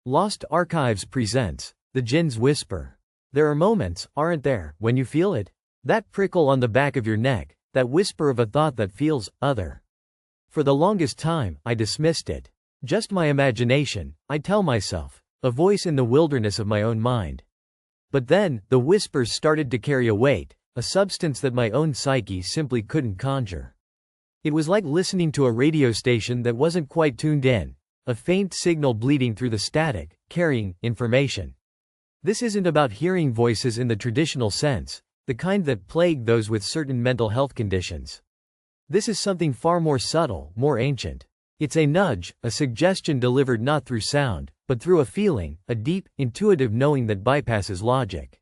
Lost Arkyves presents The Djinn's Whisper. There are moments, aren't there, when you feel it? That prickle on the back of your neck, that whisper of a thought that feels other. For the longest time, I dismissed it. Just my imagination, I tell myself, a voice in the wilderness of my own mind. But then, the whispers started to carry a weight, a substance that my own psyche simply couldn't conjure. It was like listening to a radio station that wasn't quite tuned in, a faint signal bleeding through the static, carrying information. This isn't about hearing voices in the traditional sense, the kind that plague those with certain mental health conditions. This is something far more subtle, more ancient. It's a nudge, a suggestion delivered not through sound, but through a feeling, a deep, intuitive knowing that bypasses logic.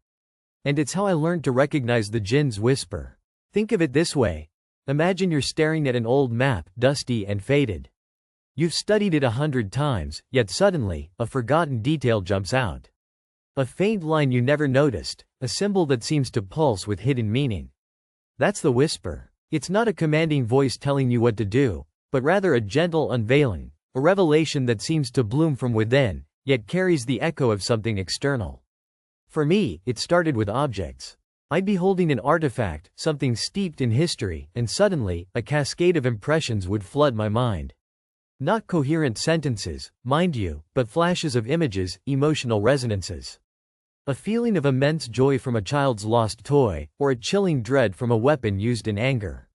And it's how I learned to recognize the Djinn's whisper. Think of it this way. Imagine you're staring at an old map, dusty and faded. You've studied it 100 times, yet suddenly, a forgotten detail jumps out. A faint line you never noticed, a symbol that seems to pulse with hidden meaning. That's the whisper. It's not a commanding voice telling you what to do, but rather a gentle unveiling, a revelation that seems to bloom from within, yet carries the echo of something external. For me, it started with objects. I'd be holding an artifact, something steeped in history, and suddenly, a cascade of impressions would flood my mind. Not coherent sentences, mind you, but flashes of images, emotional resonances. A feeling of immense joy from a child's lost toy, or a chilling dread from a weapon used in anger.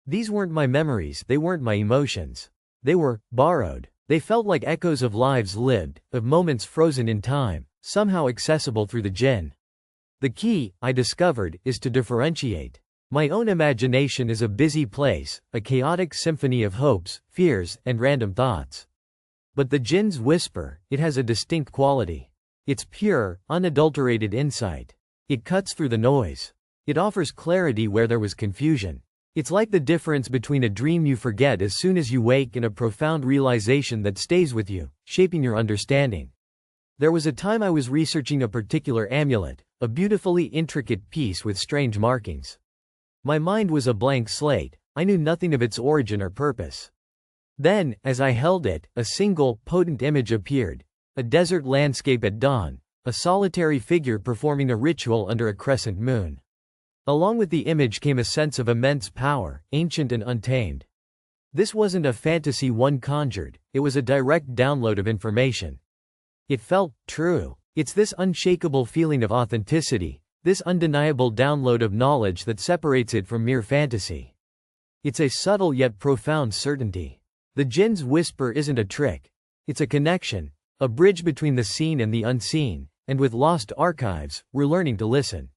These weren't my memories, they weren't my emotions. They were borrowed. They felt like echoes of lives lived, of moments frozen in time, somehow accessible through the Djinn. The key, I discovered, is to differentiate. My own imagination is a busy place, a chaotic symphony of hopes, fears, and random thoughts. But the Djinn's whisper, it has a distinct quality. It's pure, unadulterated insight. It cuts through the noise. It offers clarity where there was confusion. It's like the difference between a dream you forget as soon as you wake and a profound realization that stays with you, shaping your understanding. There was a time I was researching a particular amulet, a beautifully intricate piece with strange markings. My mind was a blank slate, I knew nothing of its origin or purpose. Then, as I held it, a single, potent image appeared. A desert landscape at dawn, a solitary figure performing a ritual under a crescent moon. Along with the image came a sense of immense power, ancient and untamed. This wasn't a fantasy one conjured, it was a direct download of information. It felt true. It's this unshakable feeling of authenticity, this undeniable download of knowledge that separates it from mere fantasy. It's a subtle yet profound certainty. The Djinn's whisper isn't a trick. It's a connection, a bridge between the seen and the unseen, and with Lost Arkyves, we're learning to listen.